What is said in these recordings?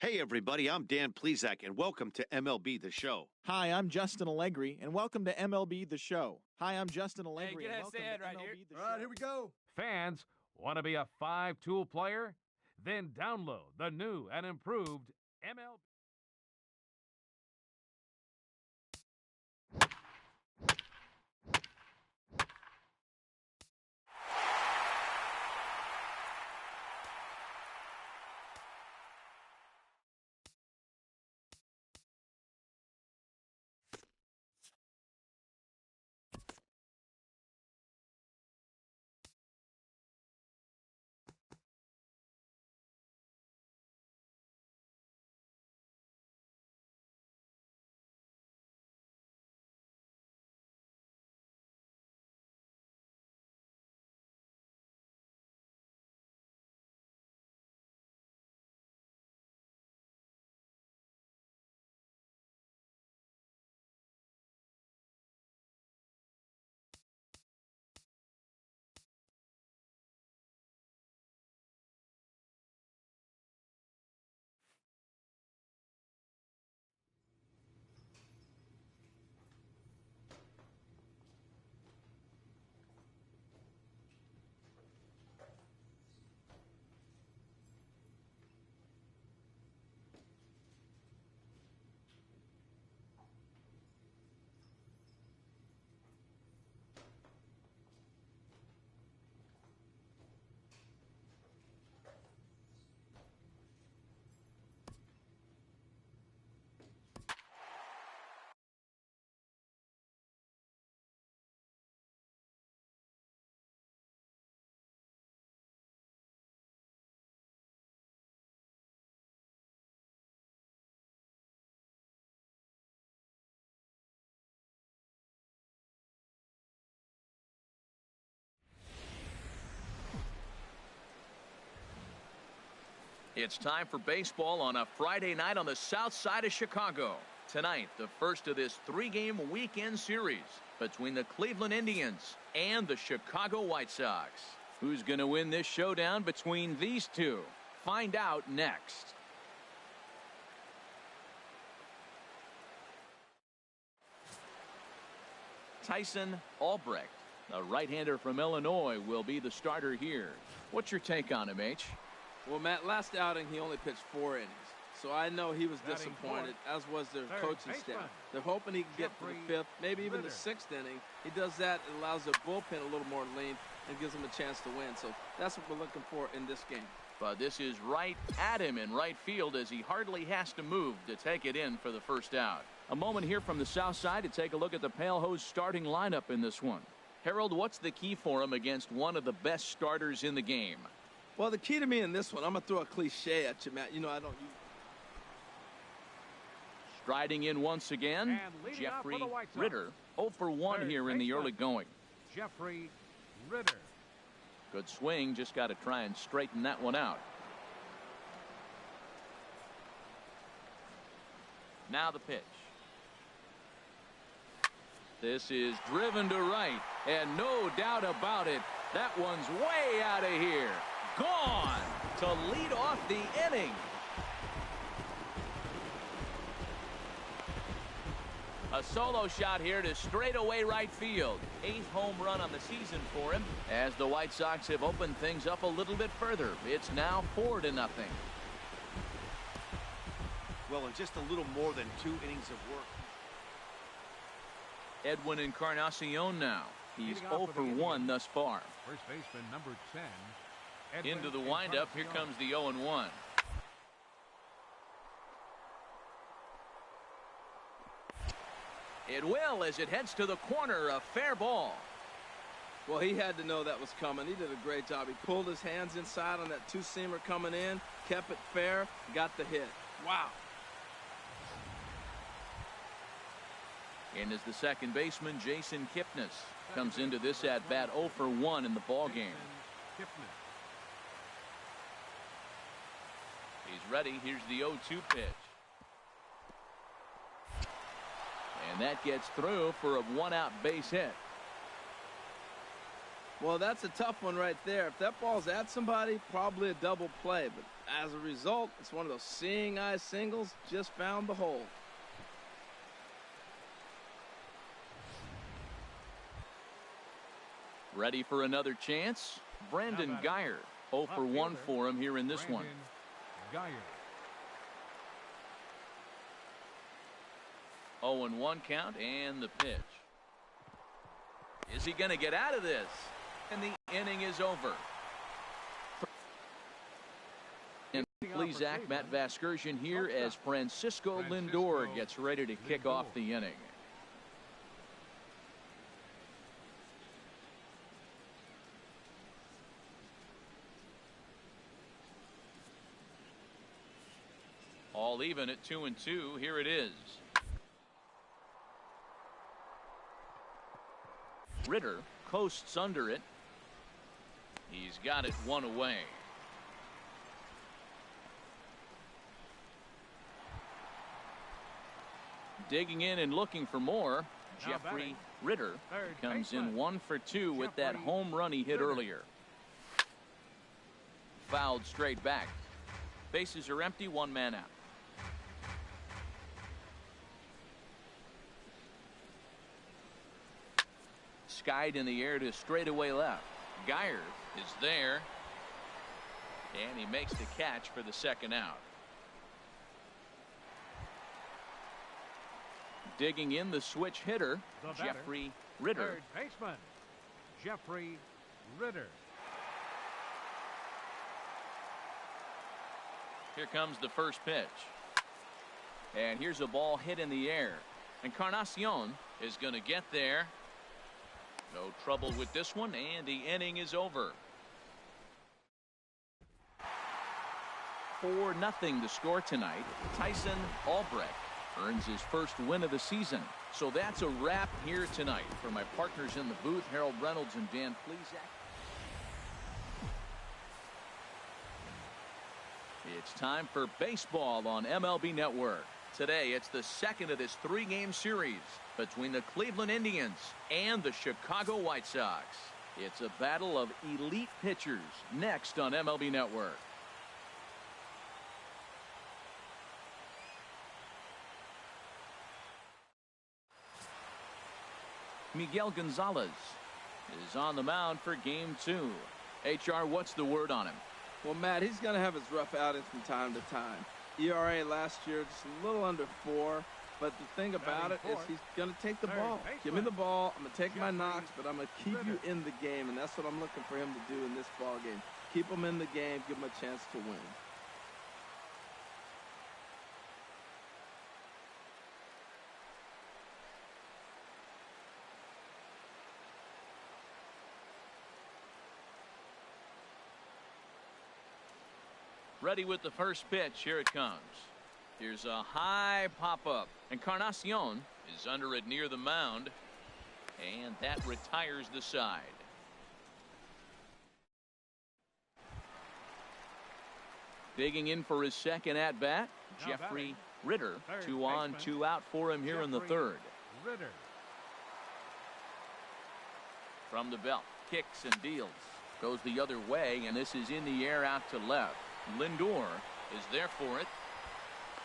Hey everybody, I'm Dan Plezak and welcome to MLB The Show. Hi, I'm Justin Allegri and welcome to MLB The Show. Hi, I'm Justin Allegri and welcome to right MLB The Show. All right, here we go. Fans, want to be a 5-tool player? Then download the new and improved MLB. It's time for baseball on a Friday night on the south side of Chicago. Tonight, the first of this 3-game weekend series between the Cleveland Indians and the Chicago White Sox. Who's going to win this showdown between these two? Find out next. Tyson Albrecht, a right-hander from Illinois, will be the starter here. What's your take on him, H? Well, Matt, last outing he only pitched 4 innings. So I know he was disappointed, as was their coaching staff. They're hoping he can get to the 5th, maybe even the 6th inning. He does that, it allows the bullpen a little more lean and gives them a chance to win. So that's what we're looking for in this game. But this is right at him in right field as he hardly has to move to take it in for the first out. A moment here from the south side to take a look at the Pale Hose starting lineup in this one. Harold, what's the key for him against one of the best starters in the game? Well, the key to me in this one, I'm going to throw a cliche at you, Matt. You know, I don't use... Striding in once again, Jeffrey Ritter. 0 for 1 here in the early going. Jeffrey Ritter. Good swing, just got to try and straighten that one out. Now the pitch. This is driven to right, and no doubt about it, that one's way out of here. Gone to lead off the inning. A solo shot here to straightaway right field. 8th home run on the season for him as the White Sox have opened things up a little bit further. It's now 4-0. Well, in just a little more than 2 innings of work. Edwin Encarnacion now. He's 0 for 1 thus far. First baseman number 10. Into the windup, here comes the 0-1. It will as it heads to the corner, a fair ball. Well, he had to know that was coming. He did a great job. He pulled his hands inside on that 2-seamer coming in, kept it fair, got the hit. Wow. And as the second baseman, Jason Kipnis, comes into this at-bat 0 for 1 in the ballgame. He's ready. Here's the 0-2 pitch. And that gets through for a 1-out base hit. Well, that's a tough one right there. If that ball's at somebody, probably a double play. But as a result, it's one of those seeing eye singles. Just found the hole. Ready for another chance? Brandon Geyer. 0 for 1 for him here in this one. Geyer. 0-1 count and the pitch. Is he going to get out of this? And the inning is over. And please act Matt Vasgersian here as Francisco Lindor gets ready to kick off the inning. All even at 2-2. Here it is. Ritter coasts under it. He's got it one away. Digging in and looking for more. Jeffrey Ritter comes in 1 for 2 with that home run he hit earlier. Fouled straight back. Bases are empty, 1 man out. Skied in the air to straightaway left. Geyer is there. And he makes the catch for the second out. Digging in the switch hitter, Jeffrey Ritter. Third baseman, Jeffrey Ritter. Here comes the first pitch. And here's a ball hit in the air. Encarnacion is going to get there. No trouble with this one, and the inning is over. 4-0 the score tonight. Tyson Albrecht earns his first win of the season. So that's a wrap here tonight. For my partners in the booth, Harold Reynolds and Dan Plesac. It's time for baseball on MLB Network. Today, it's the second of this 3-game series between the Cleveland Indians and the Chicago White Sox. It's a battle of elite pitchers next on MLB Network. Miguel Gonzalez is on the mound for game 2. HR, what's the word on him? Well, Matt, he's going to have his rough outings from time to time. ERA last year just a little under 4. But the thing about it is he's going to take the ball. Give me the ball. I'm going to take my knocks, but I'm going to keep you in the game. And that's what I'm looking for him to do in this ball game. Keep him in the game. Give him a chance to win. Ready with the first pitch. Here it comes. Here's a high pop-up. Encarnacion is under it near the mound. And that retires the side. Digging in for his second at-bat, Jeffrey Ritter. 2 on, 2 out for him here in the third. Ritter. From the belt, kicks and deals. Goes the other way, and this is in the air out to left. Lindor is there for it.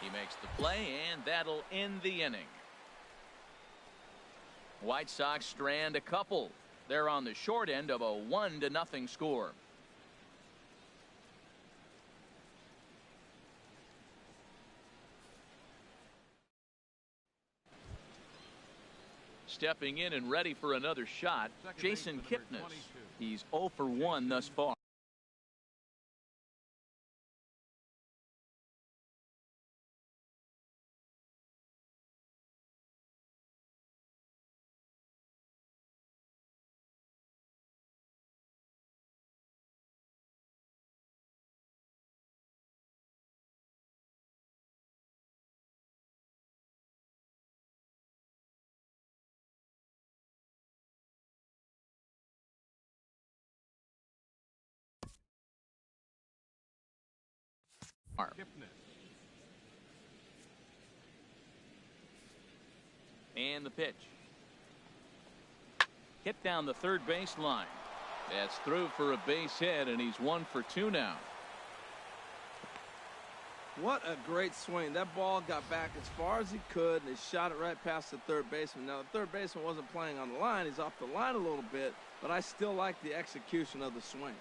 He makes the play, and that'll end the inning. White Sox strand a couple. They're on the short end of a 1-0 score. Stepping in and ready for another shot, Jason Kipnis. He's 0 for 1 thus far. And the pitch. Hit down the third baseline. That's through for a base hit, and he's 1 for 2 now. What a great swing. That ball got back as far as he could, and he shot it right past the third baseman. Now, the third baseman wasn't playing on the line. He's off the line a little bit, but I still like the execution of the swing.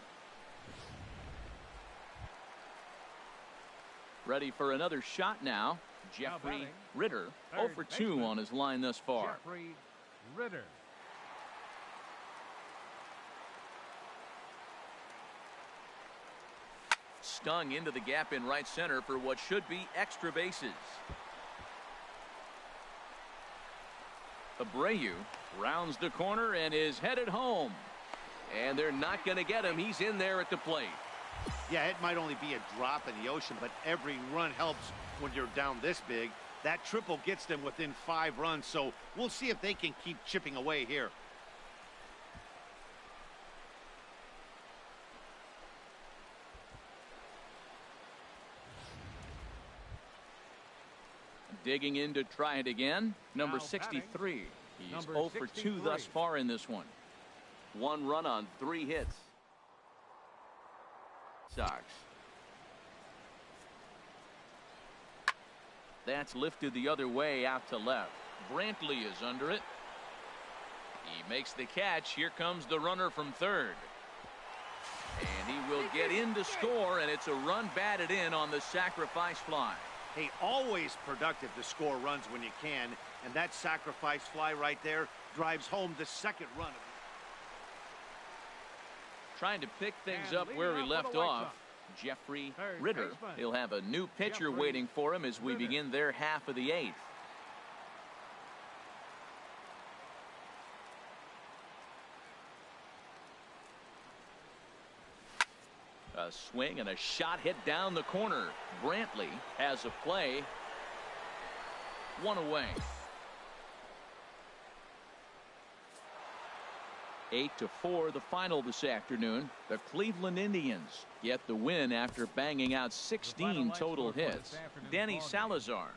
Ready for another shot now. Jeffrey Ritter, 0 for 2 on his line thus far. Jeffrey Ritter. Stung into the gap in right center for what should be extra bases. Abreu rounds the corner and is headed home. And they're not going to get him. He's in there at the plate. Yeah, it might only be a drop in the ocean, but every run helps when you're down this big. That triple gets them within 5 runs, so we'll see if they can keep chipping away here. Digging in to try it again. Number Now 63. He's Number 0 for 2 63. thus far in this one. 1 run on 3 hits. Sox. That's lifted the other way out to left. Brantley is under it. He makes the catch. Here comes the runner from third. And he will get in to score, and it's a run batted in on the sacrifice fly. Hey, always productive to score runs when you can, and that sacrifice fly right there drives home the second run. Trying to pick things And up leading where he off left for the White off. Sox, Jeffrey third Ritter. baseman, He'll have a new pitcher Jeffrey waiting for him as we Ritter. begin their half of the 8th. A swing and a shot hit down the corner. Brantley has a play. 1 away. 8-4 the final this afternoon. The Cleveland Indians get the win after banging out 16 total hits. Danny Salazar.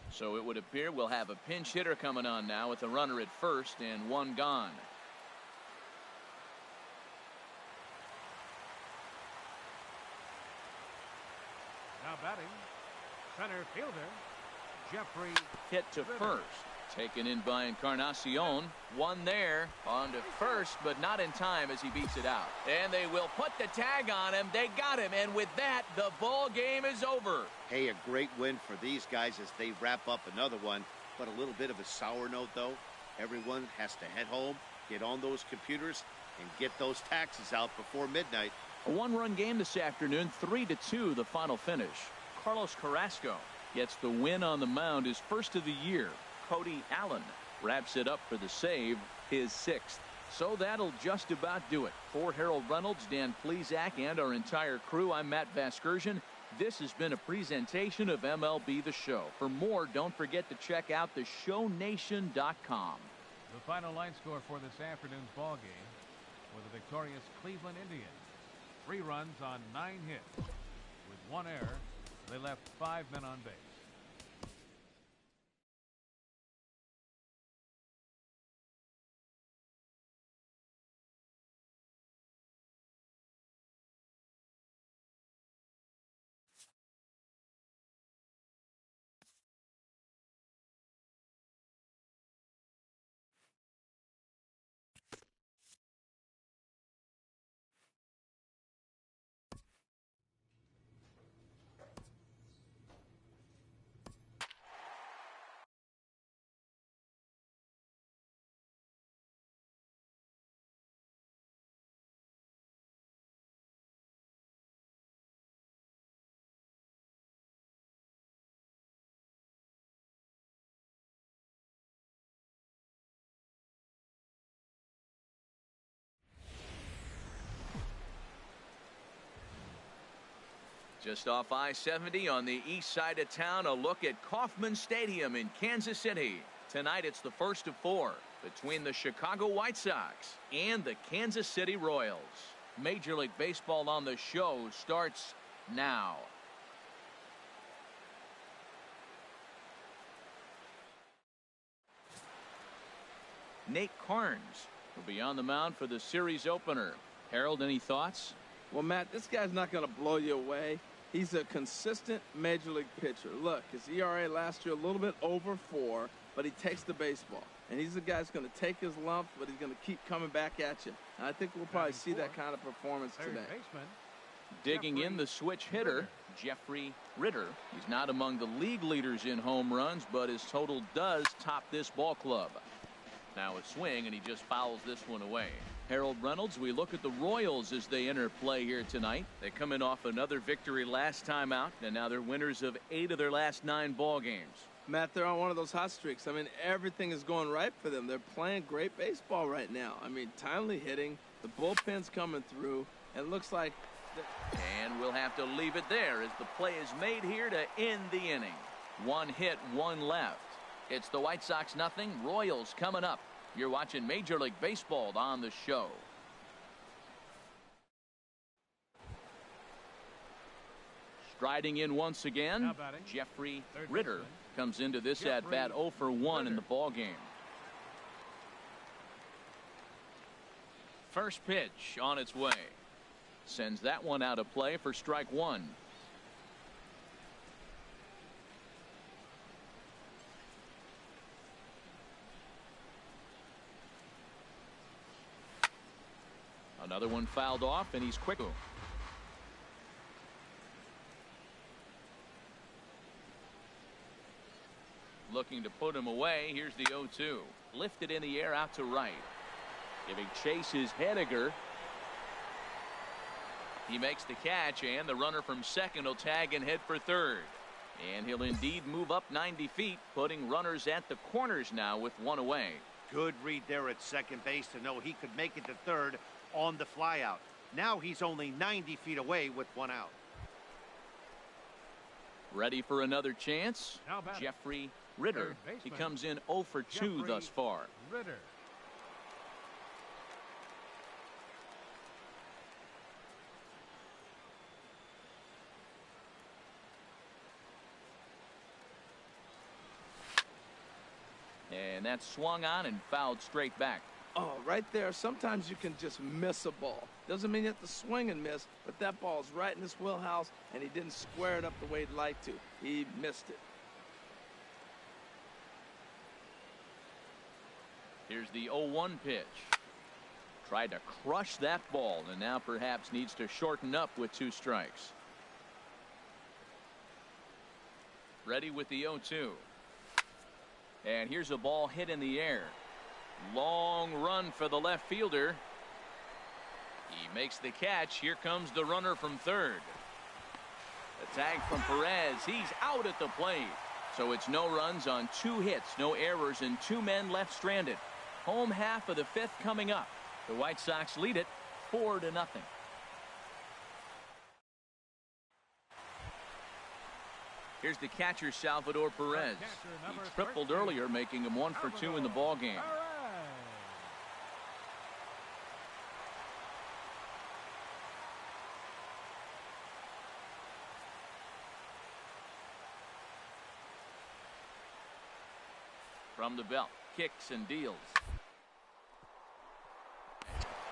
So it would appear we'll have a pinch hitter coming on now with a runner at first and 1 gone. Now batting, center fielder, Jeffrey Hit to Ritter. first. Taken in by Encarnacion. 1 there. On to first, but not in time as he beats it out. And they will put the tag on him. They got him. And with that, the ball game is over. Hey, a great win for these guys as they wrap up another one. But a little bit of a sour note, though. Everyone has to head home, get on those computers, and get those taxes out before midnight. A 1-run game this afternoon. 3-2 the final finish. Carlos Carrasco gets the win on the mound, his first of the year. Cody Allen wraps it up for the save, his 6th. So that'll just about do it. For Harold Reynolds, Dan Plesac, and our entire crew, I'm Matt Vasgersian. This has been a presentation of MLB The Show. For more, don't forget to check out theshownation.com. The final line score for this afternoon's ball game for the victorious Cleveland Indians. 3 runs on 9 hits. With 1 error, they left 5 men on base. Just off I-70 on the east side of town, a look at Kauffman Stadium in Kansas City. Tonight it's the first of 4 between the Chicago White Sox and the Kansas City Royals. Major League Baseball on the Show starts now. Nate Carnes will be on the mound for the series opener. Harold, any thoughts? Well, Matt, this guy's not going to blow you away. He's a consistent major league pitcher. Look, his ERA last year a little bit over 4, but he takes the baseball. And he's the guy that's going to take his lumps, but he's going to keep coming back at you. And I think we'll probably see that kind of performance today. Digging in the switch hitter, Jeffrey Ritter. He's not among the league leaders in home runs, but his total does top this ball club. Now a swing, and he just fouls this one away. Harold Reynolds, we look at the Royals as they enter play here tonight. They come in off another victory last time out, and now they're winners of 8 of their last 9 ball games. Matt, they're on one of those hot streaks. I mean, everything is going right for them. They're playing great baseball right now. I mean, timely hitting, the bullpen's coming through, and it looks like... And we'll have to leave it there as the play is made here to end the inning. 1 hit, 1 left. It's the White Sox nothing, Royals coming up. You're watching Major League Baseball on the show. Striding in once again, Jeffrey Ritter comes into this at-bat 0 for 1 in the ball game. First pitch on its way. Sends that one out of play for strike 1. Another one fouled off, and he's quick. Looking to put him away. Here's the 0-2. Lifted in the air out to right. Giving chase is Henniger. He makes the catch, and the runner from second will tag and head for third. And he'll indeed move up 90 feet, putting runners at the corners now with 1 away. Good read there at second base to know he could make it to third on the flyout. Now he's only 90 feet away with 1 out. Ready for another chance? Jeffrey Ritter. He comes in 0 for 2 thus far. Ritter. And that's swung on and fouled straight back. Oh, right there. Sometimes you can just miss a ball. Doesn't mean you have to swing and miss, but that ball's right in his wheelhouse, and he didn't square it up the way he'd like to. He missed it. Here's the 0-1 pitch. Tried to crush that ball, and now perhaps needs to shorten up with 2 strikes. Ready with the 0-2. And here's a ball hit in the air. Long run for the left fielder. He makes the catch. Here comes the runner from third. A tag from Perez. He's out at the plate. So it's no runs on 2 hits, no errors, and 2 men left stranded. Home half of the 5th coming up. The White Sox lead it 4-0. Here's the catcher, Salvador Perez. He tripled earlier, making him 1 for 2 in the ball game. From the belt, kicks and deals.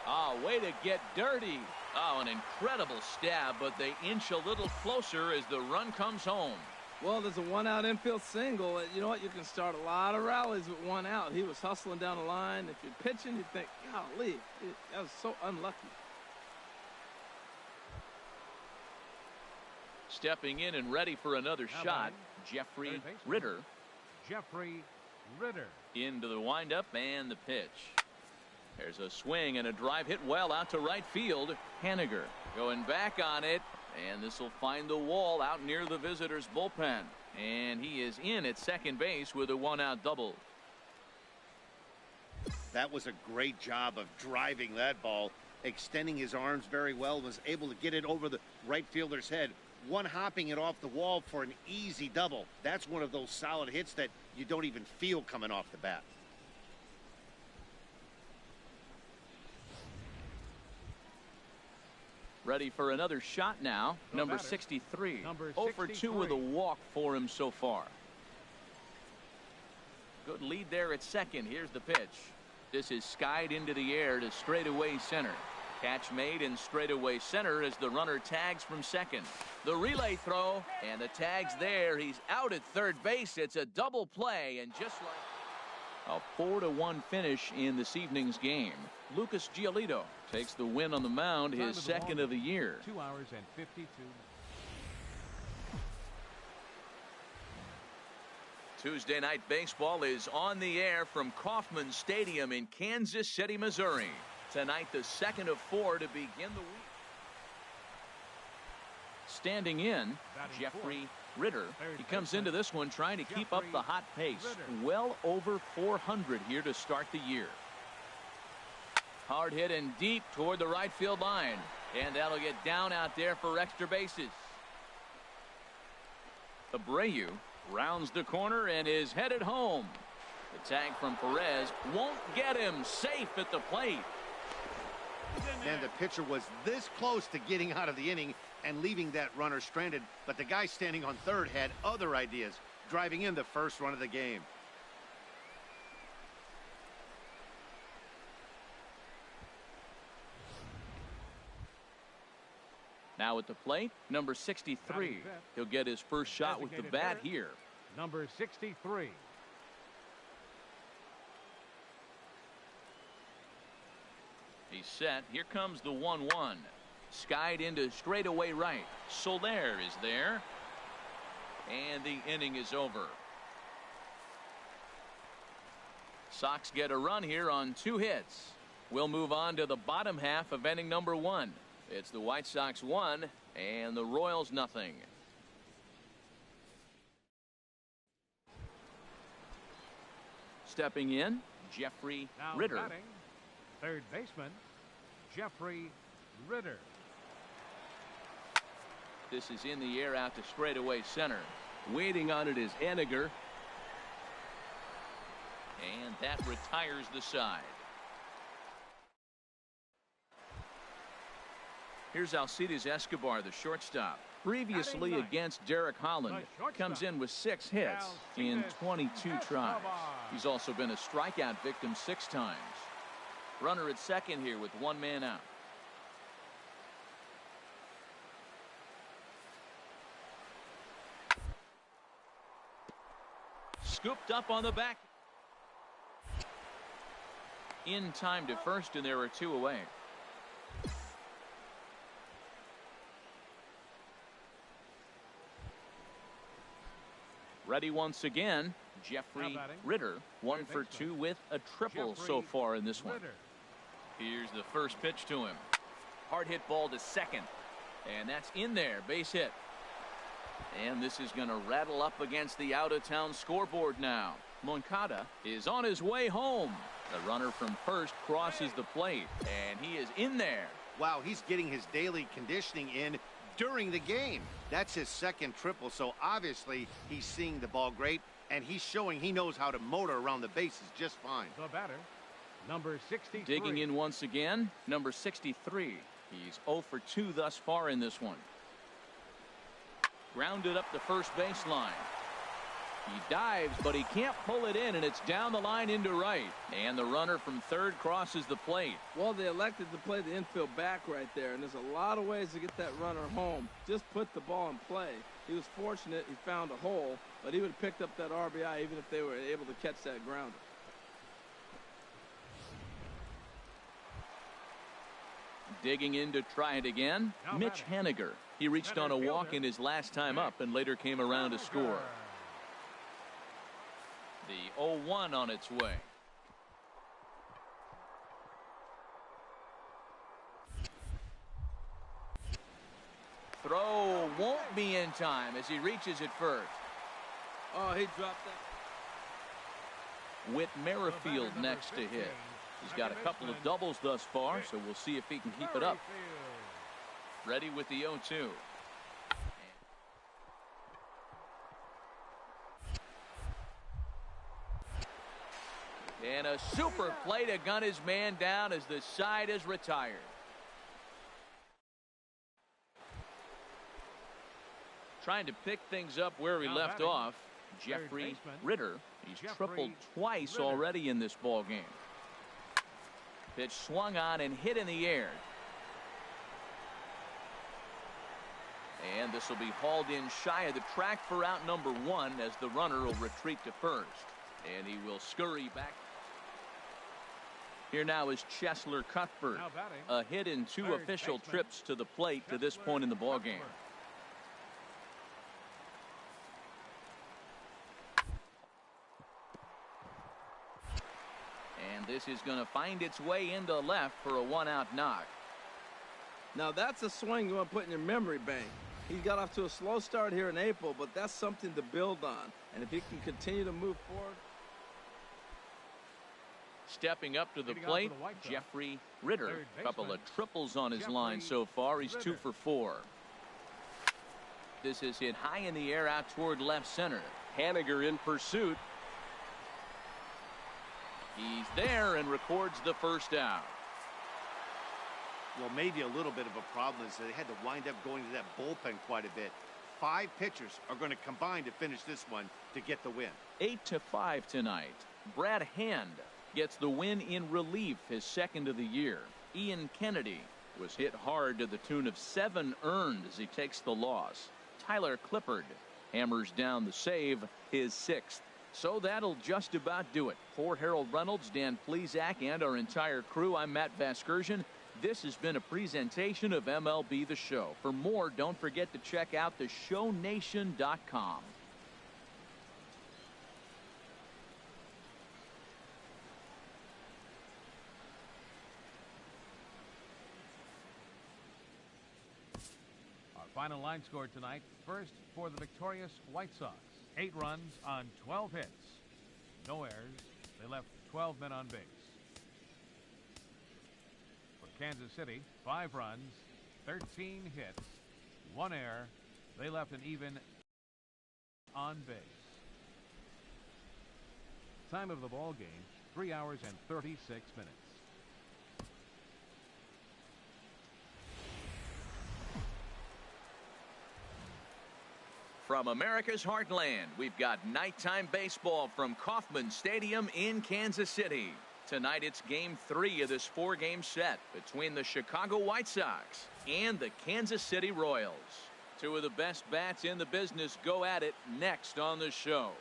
Oh, way to get dirty. Oh, an incredible stab, but they inch a little closer as the run comes home. Well, there's a 1-out infield single. You know what? You can start a lot of rallies with 1 out. He was hustling down the line. If you're pitching, you think, golly, that was so unlucky. Stepping in and ready for another shot, Jeffrey Ritter. Jeffrey Ritter. Into the windup and the pitch. There's a swing and a drive hit well out to right field. Henniger going back on it, and this will find the wall out near the visitors' bullpen. And he is in at second base with a 1-out double. That was a great job of driving that ball, extending his arms very well, was able to get it over the right fielder's head, one-hopping it off the wall for an easy double. That's one of those solid hits that you don't even feel coming off the bat. Ready for another shot now. Number 63. 0 for 2 with a walk for him so far. Good lead there at second. Here's the pitch. This is skied into the air to straightaway center. Catch made in straightaway center as the runner tags from second. The relay throw, and the tag's there. He's out at third base. It's a double play, and just like a 4-1 finish in this evening's game. Lucas Giolito takes the win on the mound, his second of the year. 2 hours and 52. Tuesday Night Baseball is on the air from Kauffman Stadium in Kansas City, Missouri. Tonight, the second of 4 to begin the week. Standing in, Jeffrey Ritter. He comes into this one trying to keep up the hot pace. Well over 400 here to start the year. Hard hit and deep toward the right field line. And that'll get down out there for extra bases. Abreu rounds the corner and is headed home. The tag from Perez won't get him. Safe at the plate. And the pitcher was this close to getting out of the inning and leaving that runner stranded, but the guy standing on third had other ideas, driving in the first run of the game. Now at the plate, number 63. He'll get his first shot with the bat here. Number 63. He's set. Here comes the 1-1. Skied into straightaway right. Soler is there. And the inning is over. Sox get a run here on 2 hits. We'll move on to the bottom half of inning number 1. It's the White Sox 1 and the Royals nothing. Stepping in, Jeffrey Ritter. Batting, third baseman, Jeffrey Ritter. This is in the air out to straightaway center. Waiting on it is Henniger. And that retires the side. Here's Alcides Escobar, the shortstop. Previously against Derek Holland, comes in with 6 hits in 22 tries. He's also been a strikeout victim 6 times. Runner at second here with 1 man out. Scooped up on the back. In time to first, and there are 2 away. Ready once again, Jeffrey Ritter, 1 for 2 with a triple so far in this one. Here's the first pitch to him. Hard hit ball to second, and that's in there, base hit. And this is going to rattle up against the out-of-town scoreboard now. Moncada is on his way home. The runner from first crosses the plate, and he is in there. Wow, he's getting his daily conditioning in during the game. That's his second triple, so obviously he's seeing the ball great, and he's showing he knows how to motor around the bases just fine. The batter, number 63. Digging in once again, number 63. He's 0 for 2 thus far in this one. Grounded up the first baseline. He dives, but he can't pull it in, and it's down the line into right. And the runner from third crosses the plate. Well, they elected to play the infield back right there, and there's a lot of ways to get that runner home. Just put the ball in play. He was fortunate he found a hole, but he would have picked up that RBI even if they were able to catch that grounder. Digging in to try it again, Mitch Henniger. He reached on a walk in his last time up and later came around to score. The 0-1 on its way. Throw won't be in time as he reaches it first. Oh, he dropped that. Whit Merrifield next to hit. He's got a couple of doubles thus far, so we'll see if he can keep it up. Ready with the 0-2. And a super play to gun his man down as the side is retired. Trying to pick things up where we left off, Jeffrey Ritter. He's tripled twice already in this ball game. Pitch swung on and hit in the air. And this will be hauled in shy of the track for out number 1 as the runner will retreat to first. And he will scurry back. Here now is Cheslor Cuthbert. A hit in 2 official trips to the plate to this point in the ballgame. And this is going to find its way into left for a 1-out knock. Now that's a swing you want to put in your memory bank. He got off to a slow start here in April, but that's something to build on. And if he can continue to move forward. Stepping up to the plate, Jeffrey Ritter. A couple of triples on his line so far. He's 2 for 4. This is hit high in the air out toward left center. Haniger in pursuit. He's there and records the first out. Well, maybe a little bit of a problem is they had to wind up going to that bullpen quite a bit. 5 pitchers are going to combine to finish this one to get the win. 8-5 tonight. Brad Hand gets the win in relief, his second of the year. Ian Kennedy was hit hard to the tune of 7 earned as he takes the loss. Tyler Clippard hammers down the save, his 6th. So that'll just about do it. For Harold Reynolds, Dan Plesac, and our entire crew, I'm Matt Vasgersian. This has been a presentation of MLB The Show. For more, don't forget to check out theshownation.com. Our final line score tonight. First for the victorious White Sox. 8 runs on 12 hits. No errors. They left 12 men on base. Kansas City, 5 runs, 13 hits, 1 error. They left an even on base. Time of the ball game, 3 hours and 36 minutes. From America's heartland, we've got nighttime baseball from Kauffman Stadium in Kansas City. Tonight it's game 3 of this 4-game set between the Chicago White Sox and the Kansas City Royals. 2 of the best bats in the business go at it next on the show.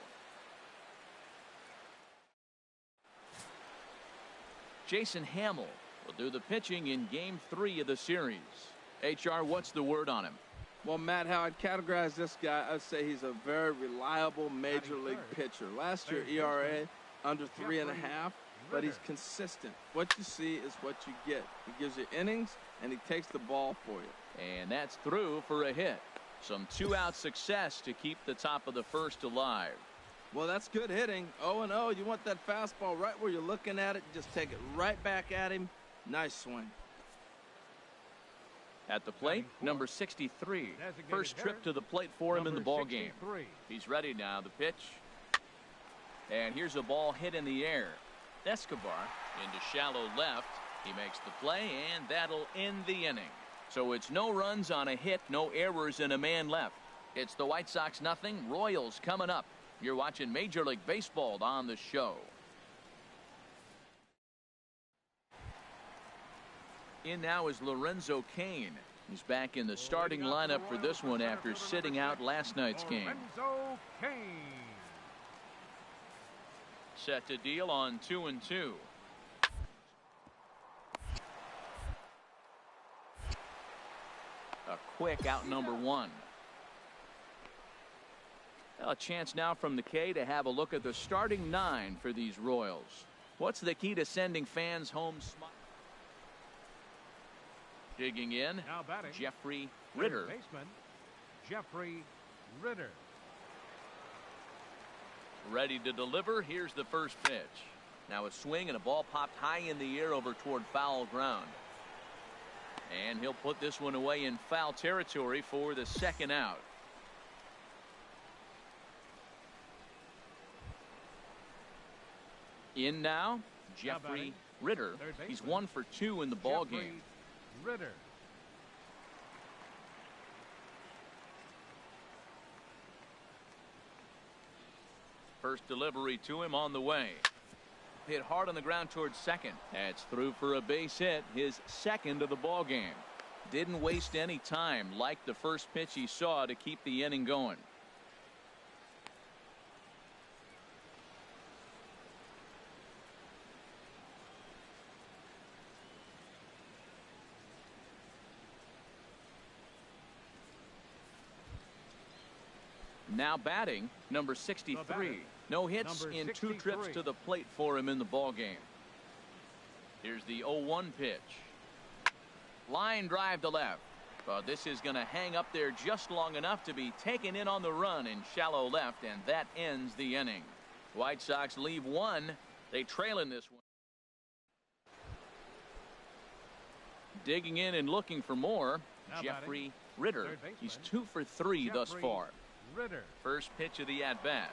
Jason Hamill will do the pitching in game 3 of the series. HR, what's the word on him? Well, Matt, how I'd categorize this guy, I'd say he's a very reliable major league pitcher. Last year, ERA under 3.5. But he's consistent. What you see is what you get. He gives you innings, and he takes the ball for you. And that's through for a hit. Some 2-out success to keep the top of the first alive. Well, that's good hitting. 0-0. You want that fastball right where you're looking at it. Just take it right back at him. Nice swing. At the plate, number 63. First trip to the plate for him in the ball game. He's ready now. The pitch. And here's a ball hit in the air. Escobar into shallow left. He makes the play, and that'll end the inning. So it's no runs on a hit, no errors, and a man left. It's the White Sox nothing, Royals coming up. You're watching Major League Baseball on the show. In now is Lorenzo Cain. He's back in the starting lineup for this one after sitting out last night's game. Lorenzo Cain. Set to deal on 2-2. A quick out number 1. A chance now from the K to have a look at the starting 9 for these Royals. What's the key to sending fans home smiling? Digging in, Now batting, Jeffrey Ritter. Baseman, Jeffrey Ritter. Ready to deliver. Here's the first pitch. Now a swing and a ball popped high in the air over toward foul ground. And he'll put this one away in foul territory for the second out. In now, Jeffrey Ritter. He's 1 for 2 in the ball game. Ritter. First delivery to him on the way. hit hard on the ground towards second. That's through for a base hit, his second of the ball game. Didn't waste any time, like the first pitch he saw, to keep the inning going. Now batting, number 63. No hits in 2 trips to the plate for him in the ball game. Here's the 0-1 pitch. Line drive to left. But this is going to hang up there just long enough to be taken in on the run in shallow left, and that ends the inning. White Sox leave one. They trail in this one. Digging in and looking for more, Jeffrey Ritter. He's 2 for 3 thus far. First pitch of the at-bat.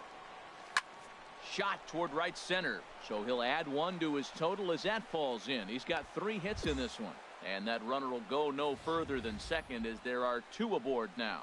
Shot toward right center. So he'll add 1 to his total as that falls in. He's got 3 hits in this one. And that runner will go no further than second as there are 2 aboard now.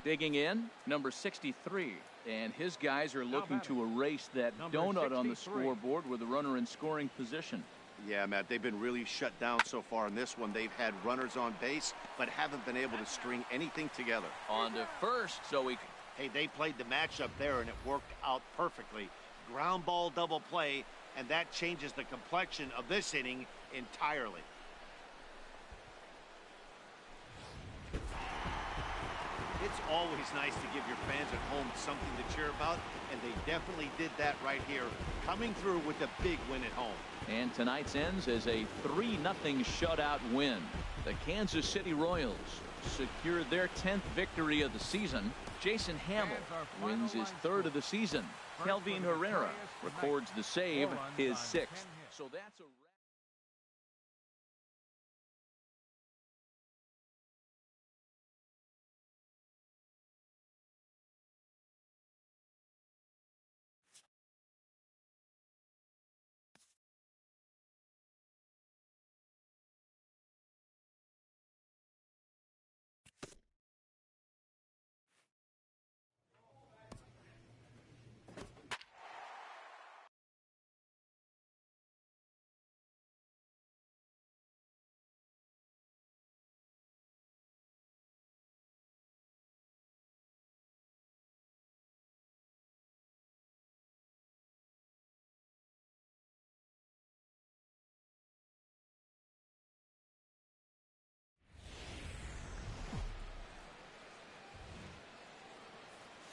Digging in, number 63. And his guys are looking to erase that donut on the scoreboard with the runner in scoring position. Yeah, Matt, they've been really shut down so far in this one. They've had runners on base, but haven't been able to string anything together. On to first, so he... Hey, they played the matchup there, and it worked out perfectly. Ground ball double play, and that changes the complexion of this inning entirely. It's always nice to give your fans at home something to cheer about, and they definitely did that right here, coming through with a big win at home. And tonight's ends as a 3-0 shutout win. The Kansas City Royals secured their 10th victory of the season. Jason Hamill wins his 3rd of the season. Kelvin Herrera records the save, his 6th. So that's a...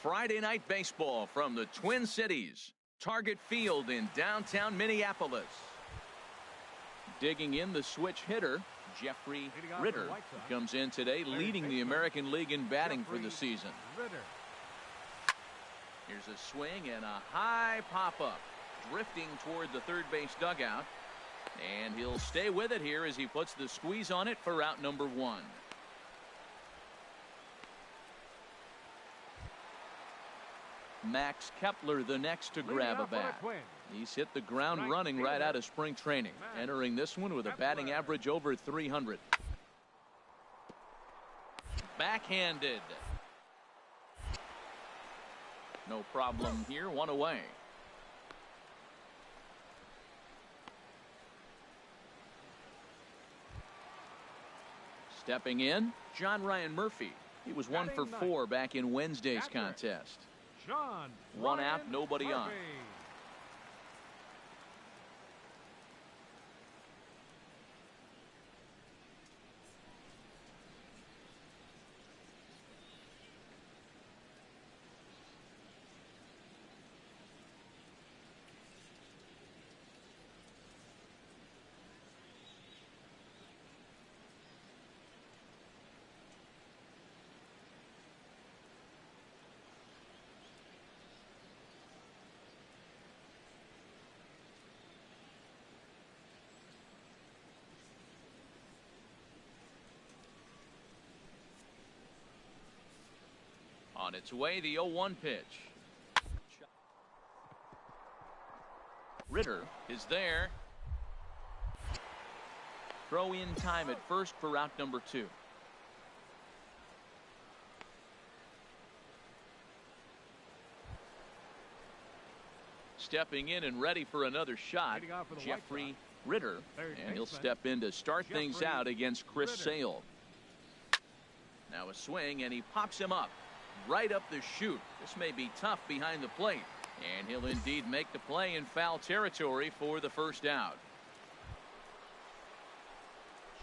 Friday night baseball from the Twin Cities. Target Field in downtown Minneapolis. Digging in, the switch hitter, Jeffrey Ritter, comes in today leading the American League in batting for the season. Here's a swing and a high pop-up, drifting toward the third base dugout. And he'll stay with it here as he puts the squeeze on it for out number 1. Max Kepler the next to grab a bat. He's hit the ground running right out of spring training, entering this one with a batting average over 300. Backhanded. No problem here, 1 away. Stepping in, John Ryan Murphy. He was 1 for 4 back in Wednesday's contest. 1 out, nobody on. On its way, the 0-1 pitch. Ritter is there. Throw in time at first for out number 2. stepping in and ready for another shot, Jeffrey Ritter, and he'll step in to start things out against Chris Sale. Now a swing, and he pops him up right up the chute. This may be tough behind the plate, and he'll indeed make the play in foul territory for the first out.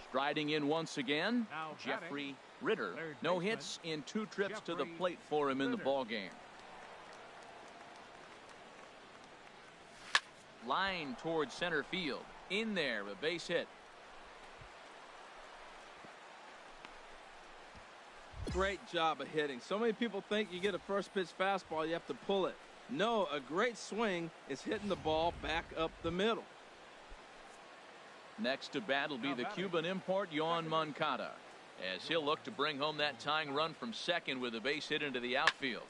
Striding in once again, Jeffrey Ritter. No hits in 2 trips to the plate for him in the ballgame. Line towards center field. In there, a base hit. Great job of hitting. So many people think you get a first pitch fastball, you have to pull it. No, a great swing is hitting the ball back up the middle. Next to bat will be the Cuban import, Yoan Moncada, as he'll look to bring home that tying run from second with a base hit into the outfield.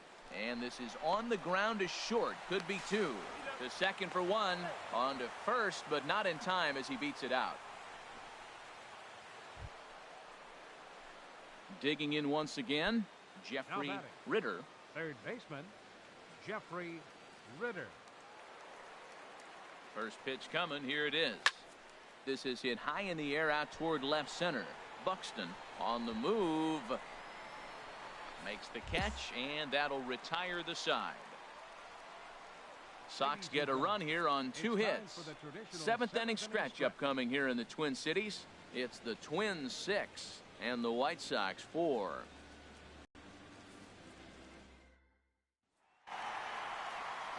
And this is on the ground to short. Could be 2. To second for 1. On to first, but not in time as he beats it out. Digging in once again, Jeffrey Ritter. Third baseman, Jeffrey Ritter. First pitch coming. Here it is. This is hit high in the air out toward left center. Buxton on the move. Makes the catch, and that'll retire the side. Sox get a run here on 2 hits. 7th inning stretch upcoming here in the Twin Cities. It's the Twins 6 and the White Sox 4.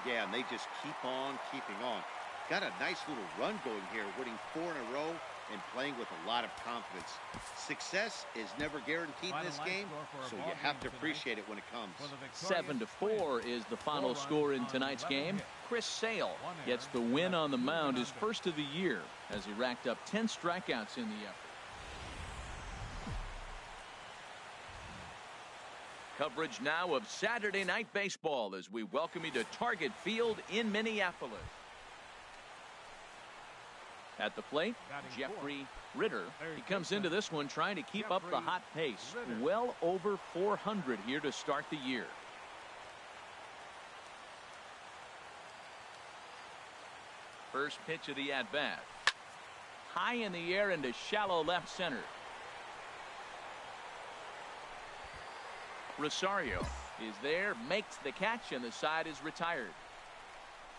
Yeah, and they just keep on keeping on. Got a nice little run going here, winning 4 in a row and playing with a lot of confidence. Success is never guaranteed in this game, so you have to appreciate it when it comes. 7-4 is the final score in tonight's game. Chris Sale gets the win on the mound, his first of the year, as he racked up 10 strikeouts in the effort. Coverage now of Saturday Night Baseball as we welcome you to Target Field in Minneapolis. At the plate, Jeffrey Ritter. He comes into this one trying to keep up the hot pace. Well over 400 here to start the year. First pitch of the at-bat. High in the air into shallow left center. Rosario is there, makes the catch, and the side is retired.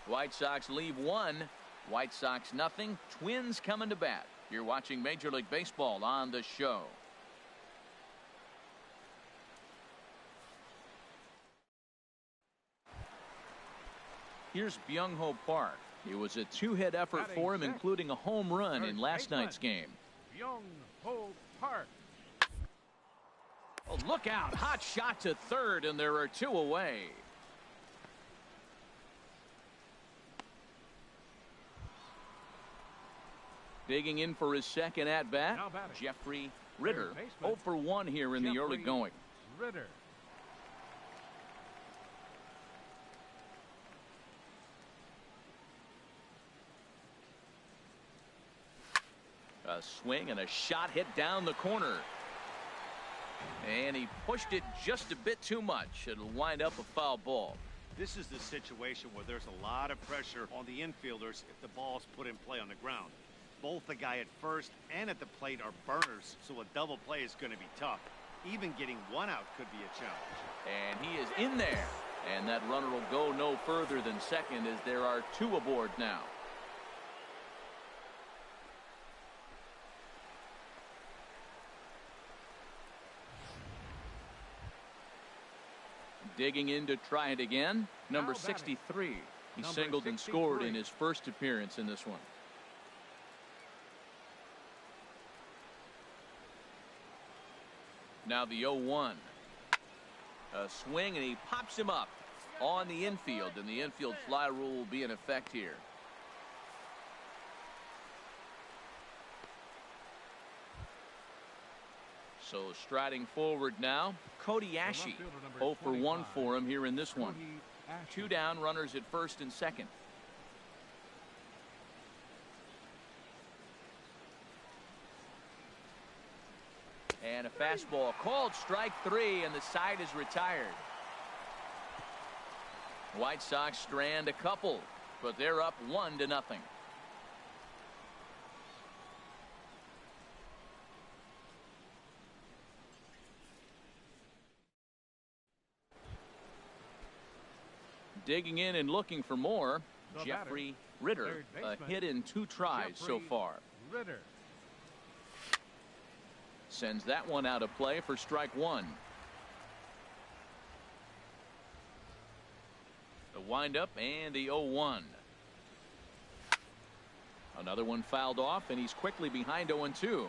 White Sox leave 1. White Sox nothing. Twins coming to bat. You're watching Major League Baseball on the show. Here's Byung-Ho Park. It was a 2-hit effort for him, including a home run in last night's game. Byung-Ho Park. Oh, look out. Hot shot to third, and there are 2 away. Digging in for his second at-bat, Jeffrey Ritter. 0 for 1 here in the early going. Ritter. A swing and a shot hit down the corner. And he pushed it just a bit too much. It'll wind up a foul ball. This is the situation where there's a lot of pressure on the infielders if the ball's put in play on the ground. Both the guy at first and at the plate are burners, so a double play is going to be tough. Even getting 1 out could be a challenge. And he is in there. And that runner will go no further than second as there are 2 aboard now. Digging in to try it again. Number 63. He singled and scored in his first appearance in this one. Now the 0-1. A swing, and he pops him up on the infield, and the infield fly rule will be in effect here. So striding forward now, Cody Ashe. 0 for 1 for him here in this one. 2 down, runners at first and second. And a fastball called strike 3, and the side is retired. White Sox strand a couple. but they're up 1-0. Digging in and looking for more, Jeffrey Ritter, a hit in 2 tries so far. Ritter. Sends that one out of play for strike 1. The windup and the 0-1. Another one fouled off, and he's quickly behind 0-2.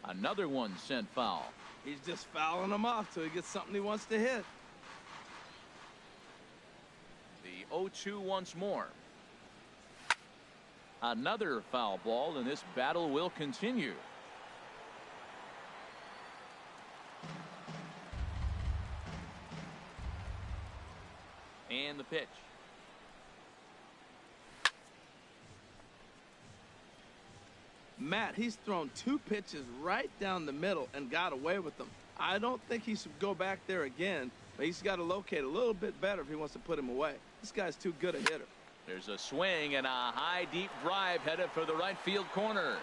Another one sent foul. He's just fouling them off till he gets something he wants to hit. The 0-2 once more. Another foul ball, and this battle will continue. And the pitch. Matt, he's thrown 2 pitches right down the middle and got away with them. I don't think he should go back there again, but he's got to locate a little bit better if he wants to put him away. This guy's too good a hitter. There's a swing and a high deep drive headed for the right field corner.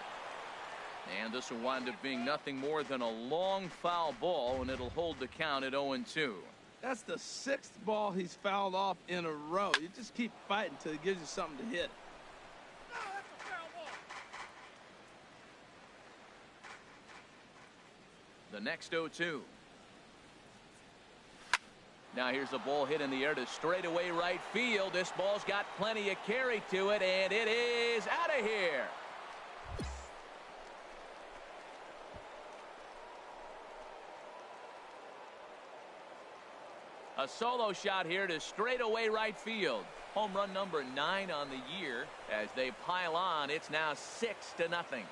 And this will wind up being nothing more than a long foul ball, and it'll hold the count at 0-2. That's the 6th ball he's fouled off in a row. You just keep fighting until he gives you something to hit. The next 0-2. Now here's a ball hit in the air to straightaway right field. This ball's got plenty of carry to it, and it is out of here. A solo shot here to straightaway right field. Home run number 9 on the year. As they pile on, it's now 6-0.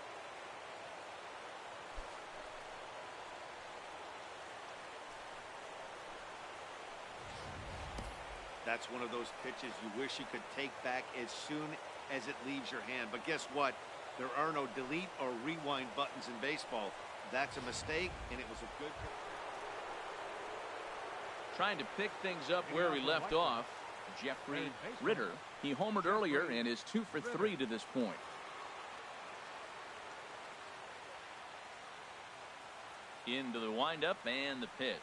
That's one of those pitches you wish you could take back as soon as it leaves your hand. But guess what? There are no delete or rewind buttons in baseball. That's a mistake, and it was a good... Trying to pick things up where we left off, Jeffrey Ritter. He homered earlier and is 2 for 3 to this point. Into the windup and the pitch.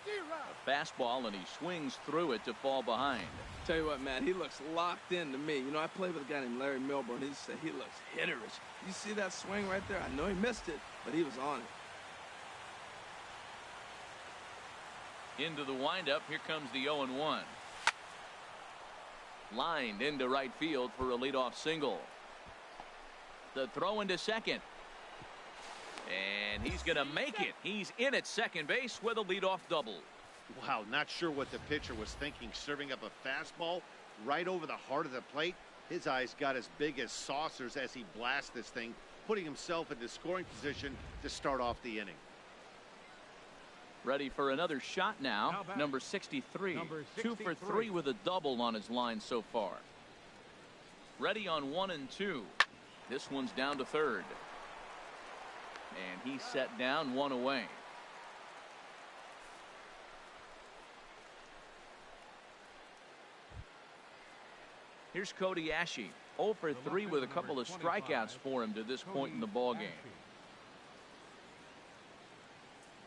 A fastball, and he swings through it to fall behind. Tell you what, Matt, he looks locked in to me. You know, I played with a guy named Larry Milburn. He said he looks hitterish. You see that swing right there? I know he missed it, but he was on it. Into the windup. Here comes the 0-1. Lined into right field for a leadoff single. The throw into second. And he's going to make it. He's in at second base with a leadoff double. Wow, not sure what the pitcher was thinking, serving up a fastball right over the heart of the plate. His eyes got as big as saucers as he blasts this thing, putting himself into scoring position to start off the inning. Ready for another shot now. Number 63. 2 for 3 with a double on his line so far. Ready on 1 and 2. This one's down to third. And he's set down, 1 away. Here's Cody Ashe, 0 for 3 with a couple of strikeouts for him to this point in the ballgame.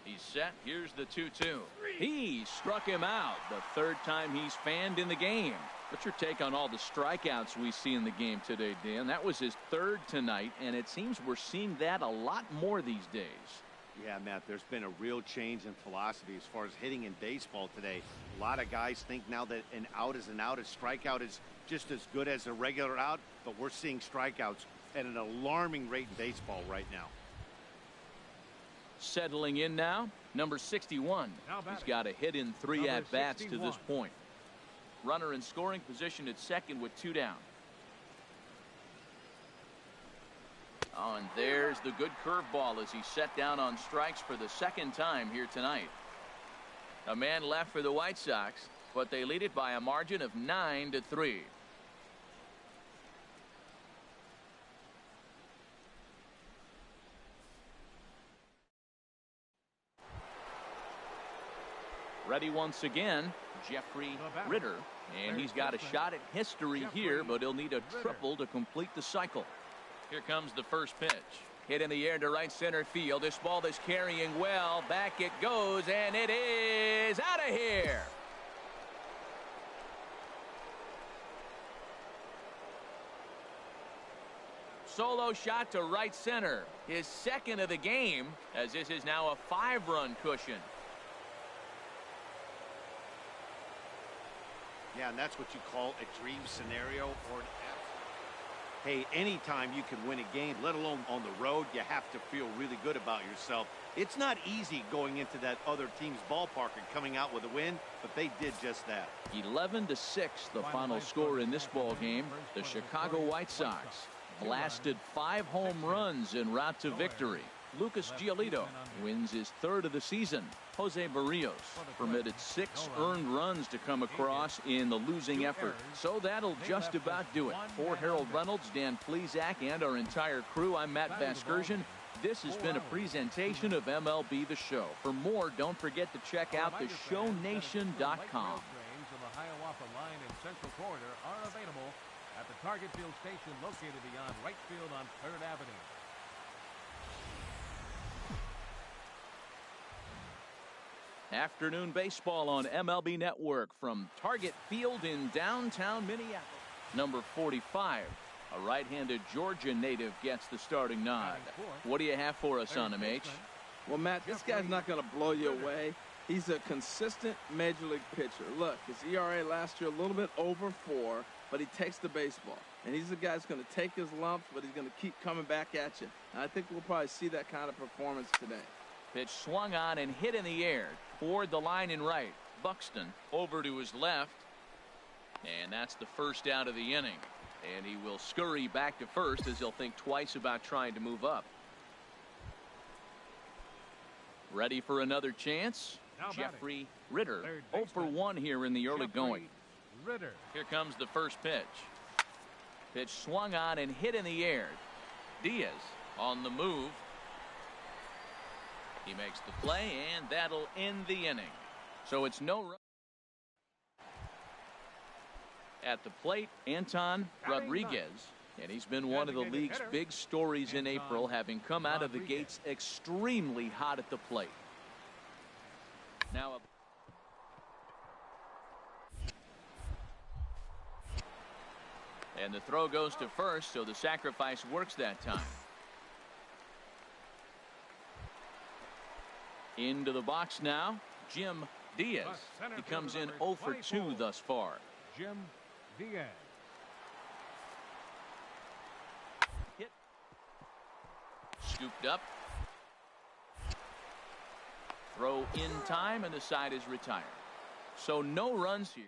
He's set. Here's the 2-2. He struck him out. The 3rd time he's fanned in the game. What's your take on all the strikeouts we see in the game today, Dan? That was his 3rd tonight, and it seems we're seeing that a lot more these days. Yeah, Matt, there's been a real change in philosophy as far as hitting in baseball today. A lot of guys think now that an out is an out. A strikeout is just as good as a regular out, but we're seeing strikeouts at an alarming rate in baseball right now. Settling in now, number 61. He's got a hit in 3 at-bats to this point. Runner in scoring position at second with 2 down. Oh, and there's the good curveball as he set down on strikes for the 2nd time here tonight. A man left for the White Sox, but they lead it by a margin of 9-3. Ready once again, Jeffrey Ritter. And he's got a shot at history here, but he'll need a triple to complete the cycle. Here comes the first pitch. Hit in the air to right center field. This ball is carrying well. Back it goes, and it is out of here. Solo shot to right center. His second of the game, as this is now a 5-run cushion. Yeah, and that's what you call a dream scenario or an hey, anytime you can win a game, let alone on the road, you have to feel really good about yourself. It's not easy going into that other team's ballpark and coming out with a win, but they did just that. 11-6, the final score in this ball game. The Chicago White Sox blasted 5 home runs en route to victory. Lucas Giolito wins his 3rd of the season. Jose Barrios permitted 6 earned runs to come across in the losing effort. So that'll just about do it. For Harold Reynolds, Dan Plesac, and our entire crew, I'm Matt Vasgersian. This has been a presentation of MLB The Show. For more, don't forget to check out theshownation.com. The Hiawatha line and Central Corridor are available at the Target Field station located beyond right field on 3rd Avenue. Afternoon baseball on MLB Network from Target Field in downtown Minneapolis. Number 45, a right-handed Georgia native, gets the starting nod. What do you have for us on him, H? Well, Matt, this guy's not going to blow you away. He's a consistent major league pitcher. Look, his ERA last year a little bit over 4, but he takes the baseball. And he's the guy that's going to take his lumps, but he's going to keep coming back at you. And I think we'll probably see that kind of performance today. Pitch swung on and hit in the air toward the line in right. Buxton over to his left. And that's the first out of the inning. And he will scurry back to first as he'll think twice about trying to move up. Ready for another chance? Jeffrey Ritter, 0 for 1 here in the early going. Ritter. Here comes the first pitch. Pitch swung on and hit in the air. Diaz on the move. He makes the play, and that'll end the inning. So it's no run. At the plate, Anton Rodriguez. And he's been one of the league's big stories in April, having come out of the gates extremely hot at the plate. Now and the throw goes to first, so the sacrifice works that time. Into the box now, Jim Diaz. He comes in 0 for 2 thus far. Jim Diaz. Hit. Scooped up. Throw in time, and the side is retired. So no runs here.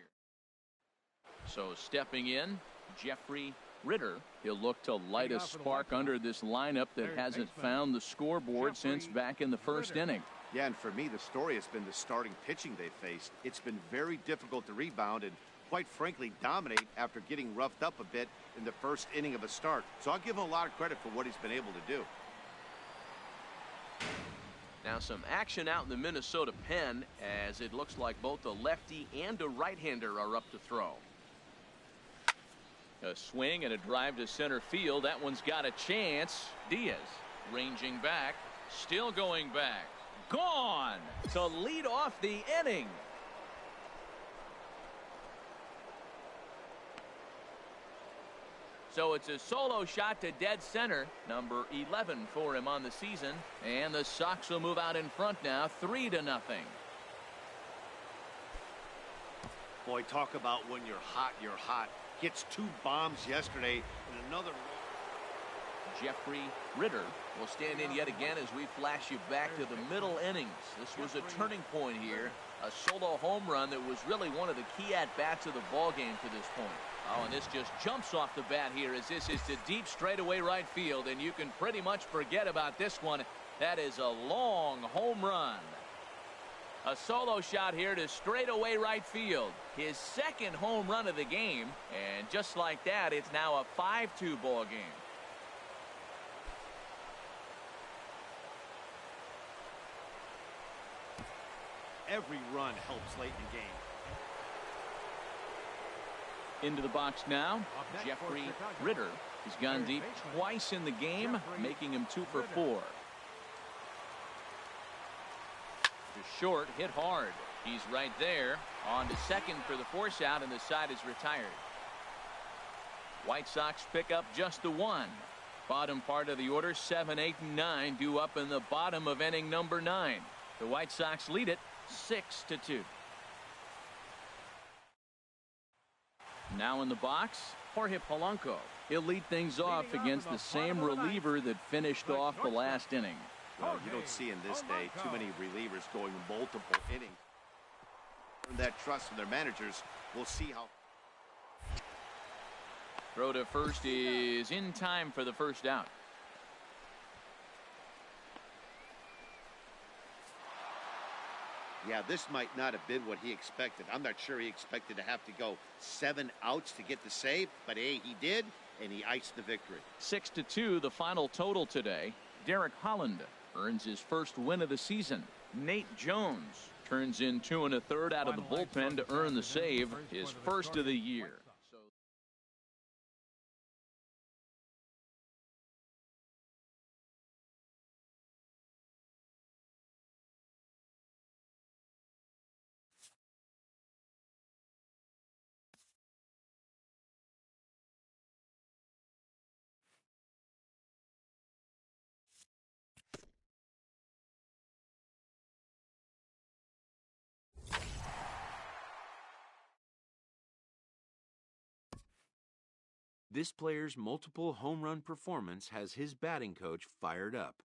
So stepping in, Jeffrey Ritter. He'll look to light a spark under this lineup that hasn't found the scoreboard since back in the first inning. Yeah, and for me, the story has been the starting pitching they faced. It's been very difficult to rebound and, quite frankly, dominate after getting roughed up a bit in the first inning of a start. So I'll give him a lot of credit for what he's been able to do. Now some action out in the Minnesota pen, as it looks like both a lefty and a right-hander are up to throw. A swing and a drive to center field. That one's got a chance. Diaz ranging back, still going back. Gone to lead off the inning. So it's a solo shot to dead center, number 11 for him on the season, and the Sox will move out in front now, 3-0. Boy, talk about when you're hot, you're hot. Gets 2 bombs yesterday and another. Jeffrey Ritter will stand in yet again as we flash you back to the middle innings. This was a turning point here. A solo home run that was really one of the key at-bats of the ball game to this point. Oh, and this just jumps off the bat here as this is to deep straightaway right field, and you can pretty much forget about this one. That is a long home run. A solo shot here to straightaway right field. His second home run of the game, and just like that, it's now a 5-2 ball game. Every run helps late in the game. Into the box now, Jeffrey Ritter. He's gone deep twice in the game, making him 2 for 4. To short, hit hard. He's right there. On to second for the force out, and the side is retired. White Sox pick up just the 1. Bottom part of the order, 7, 8, and 9 due up in the bottom of inning number 9. The White Sox lead it 6-2. Now in the box, Jorge Polanco. He'll lead things off against the same reliever that finished off the last inning. Well, you don't see in this day too many relievers going multiple innings. Earn that trust from their managers. We'll see how. Throw to first is in time for the first out. Yeah, this might not have been what he expected. I'm not sure he expected to have to go 7 outs to get the save, but hey, he did, and he iced the victory. 6-2, the final total today. Derek Holland earns his first win of the season. Nate Jones turns in 2 1/3 out of the bullpen to earn the save, his first of the year. This player's multiple home run performance has his batting coach fired up.